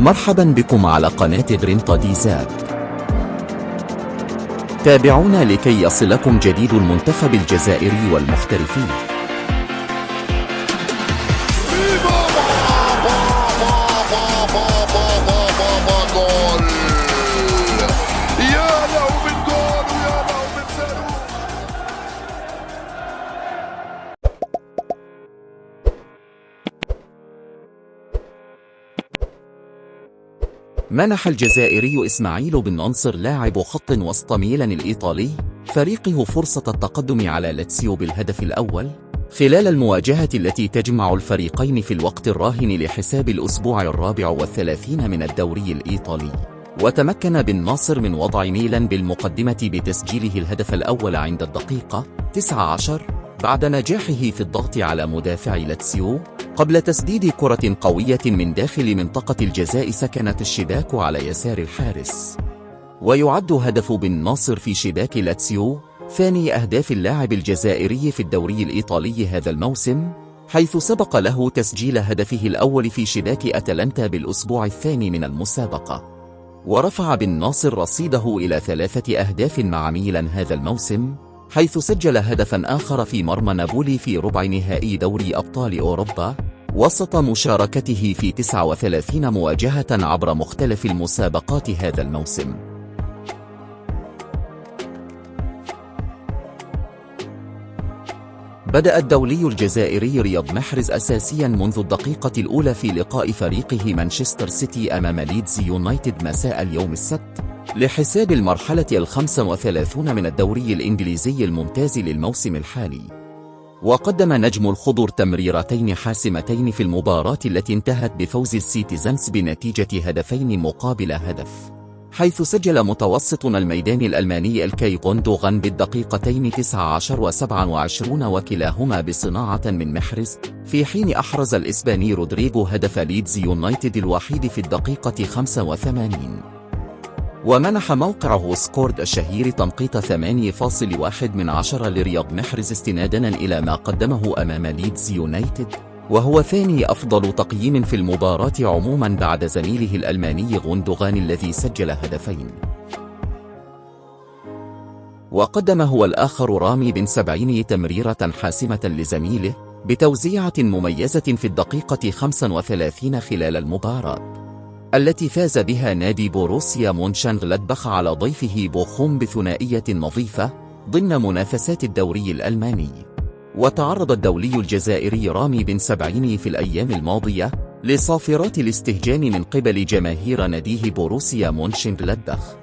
مرحبا بكم على قناة غرينتا دي زاب. تابعونا لكي يصلكم جديد المنتخب الجزائري والمحترفين. منح الجزائري إسماعيل بن ناصر لاعب خط وسط ميلان الإيطالي فريقه فرصة التقدم على لاتسيو بالهدف الأول خلال المواجهة التي تجمع الفريقين في الوقت الراهن لحساب الأسبوع 34 من الدوري الإيطالي. وتمكن بن ناصر من وضع ميلان بالمقدمة بتسجيله الهدف الأول عند الدقيقة 19 بعد نجاحه في الضغط على مدافع لاتسيو قبل تسديد كرة قوية من داخل منطقة الجزاء سكنت الشباك على يسار الحارس. ويعد هدف بن ناصر في شباك لاتسيو ثاني أهداف اللاعب الجزائري في الدوري الإيطالي هذا الموسم، حيث سبق له تسجيل هدفه الأول في شباك أتلانتا بالأسبوع الثاني من المسابقة. ورفع بن ناصر رصيده إلى 3 أهداف مع ميلان هذا الموسم، حيث سجل هدفا آخر في مرمى نابولي في ربع نهائي دوري أبطال أوروبا وسط مشاركته في 39 مواجهة عبر مختلف المسابقات هذا الموسم. بدأ الدولي الجزائري رياض محرز أساسيا منذ الدقيقة الأولى في لقاء فريقه مانشستر سيتي أمام ليدز يونايتد مساء اليوم السبت لحساب المرحلة 35 من الدوري الإنجليزي الممتاز للموسم الحالي. وقدم نجم الخضر تمريرتين حاسمتين في المباراة التي انتهت بفوز السيتيزنز بنتيجة 2-1، حيث سجل متوسط الميدان الألماني الكاي غوندوغان بالدقيقتين 19 و27 وكلاهما بصناعة من محرز، في حين أحرز الإسباني رودريغو هدف ليدز يونايتد الوحيد في الدقيقة 85. ومنح موقع سكورد الشهير تنقيط 8.1 لرياض محرز استنادا إلى ما قدمه أمام ليدز يونايتد، وهو ثاني أفضل تقييم في المباراة عموما بعد زميله الألماني غوندوغان الذي سجل هدفين. وقدم هو الآخر رامي بن سبعين تمريرة حاسمة لزميله بتوزيعة مميزة في الدقيقة 35 خلال المباراة التي فاز بها نادي بوروسيا مونشنغلادباخ على ضيفه بوخوم بثنائية نظيفة ضمن منافسات الدوري الألماني. وتعرض الدولي الجزائري رامي بن سبعين في الأيام الماضية لصافرات الاستهجان من قبل جماهير ناديه بوروسيا مونشنغلادباخ،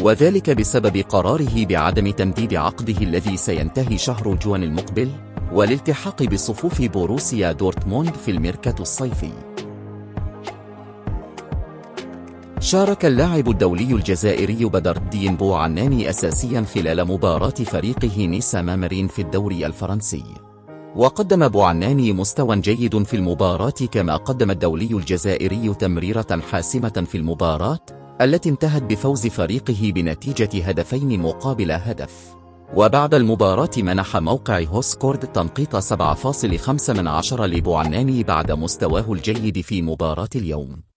وذلك بسبب قراره بعدم تمديد عقده الذي سينتهي شهر جوان المقبل والالتحاق بصفوف بوروسيا دورتموند في الميركاتو الصيفي. شارك اللاعب الدولي الجزائري بدر الدين بوعناني أساسيا خلال مباراة فريقه نيس مامرين في الدوري الفرنسي. وقدم بوعناني مستوى جيد في المباراة، كما قدم الدولي الجزائري تمريرة حاسمة في المباراة التي انتهت بفوز فريقه بنتيجة 2-1. وبعد المباراة منح موقع هوسكورد تنقيط 7.5 لبوعناني بعد مستواه الجيد في مباراة اليوم.